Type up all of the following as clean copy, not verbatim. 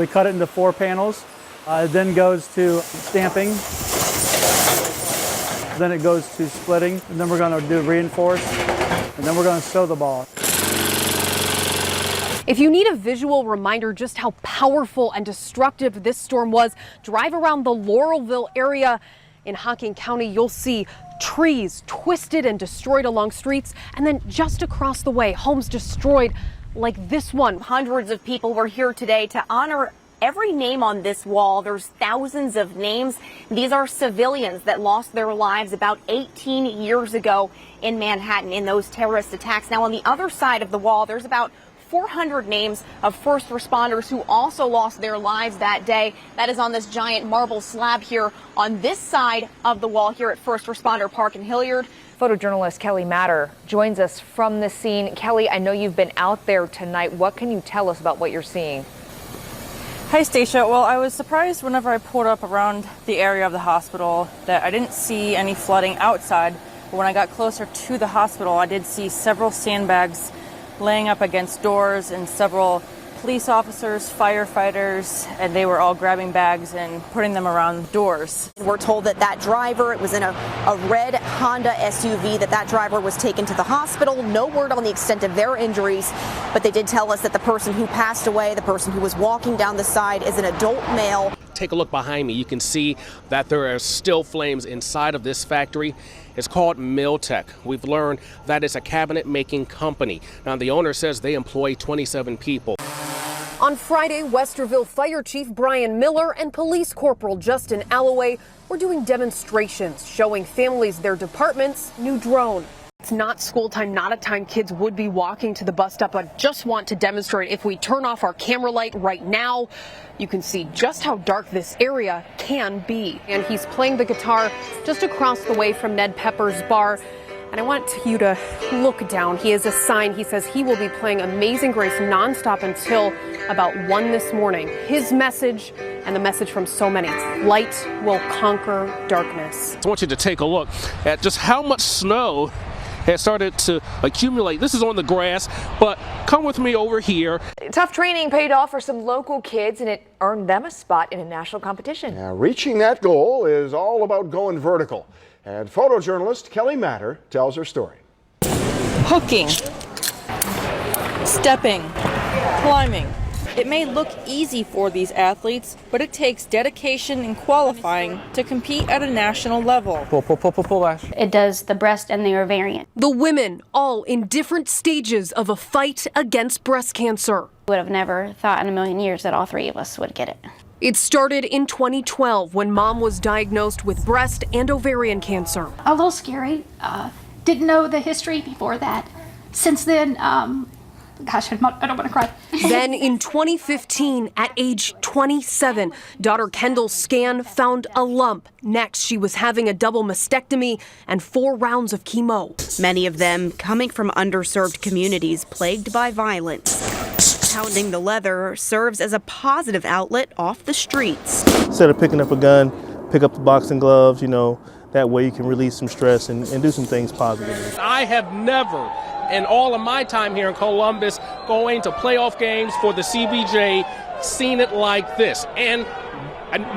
cut it into 4 panels. It then goes to stamping. Then it goes to splitting. And then we're going to do reinforce. And then we're going to sew the ball. If you need a visual reminder just how powerful and destructive this storm was, drive around the Laurelville area in Hocking County. You'll see trees twisted and destroyed along streets, and then just across the way, homes destroyed like this one. Hundreds of people were here today to honor every name on this wall. There's thousands of names. These are civilians that lost their lives about 18 years ago in Manhattan in those terrorist attacks. Now, on the other side of the wall, there's about 400 names of first responders who also lost their lives that day. That is on this giant marble slab here on this side of the wall here at First Responder Park in Hilliard. Photojournalist Kelly Matter joins us from the scene. Kelly, I know you've been out there tonight. What can you tell us about what you're seeing? Hi, Stacia. Well, I was surprised whenever I pulled up around the area of the hospital that I didn't see any flooding outside. But when I got closer to the hospital, I did see several sandbags laying up against doors and several police officers, firefighters, and they were all grabbing bags and putting them around doors. We're told that that driver, it was in a red Honda SUV, that driver was taken to the hospital. No word on the extent of their injuries, but they did tell us that the person who passed away, the person who was walking down the side, is an adult male. Take a look behind me. You can see that there are still flames inside of this factory. It's called Miltech. We've learned that it's a cabinet-making company. Now, the owner says they employ 27 people. On Friday, Westerville Fire Chief Brian Miller and Police Corporal Justin Alloway were doing demonstrations showing families their department's new drone. It's not school time, not a time kids would be walking to the bus stop. I just want to demonstrate. If we turn off our camera light right now, you can see just how dark this area can be. And he's playing the guitar just across the way from Ned Pepper's bar. And I want you to look down. He has a sign. He says he will be playing Amazing Grace nonstop until about 1 this morning. His message and the message from so many: light will conquer darkness. I want you to take a look at just how much snow has started to accumulate. This is on the grass, but come with me over here. Tough training paid off for some local kids, and it earned them a spot in a national competition. Now, reaching that goal is all about going vertical. And photojournalist Kelly Matter tells her story. Hooking, stepping, climbing. It may look easy for these athletes, but it takes dedication and qualifying to compete at a national level. Pull, Ash. It does the breast and the ovarian. The women all in different stages of a fight against breast cancer. Would have never thought in a million years that all 3 of us would get it. It started in 2012 when Mom was diagnosed with breast and ovarian cancer. A little scary. Didn't know the history before that. Since then, gosh, I don't want to cry. Then in 2015, at age 27, daughter Kendall's scan found a lump. Next, she was having a double mastectomy and 4 rounds of chemo. Many of them coming from underserved communities plagued by violence. Pounding the leather serves as a positive outlet off the streets. Instead of picking up a gun, pick up the boxing gloves, that way you can release some stress and do some things positively. I have never, in all of my time here in Columbus, going to playoff games for the CBJ, seen it like this. And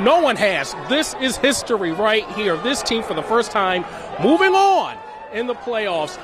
no one has. This is history right here. This team, for the first time, moving on in the playoffs.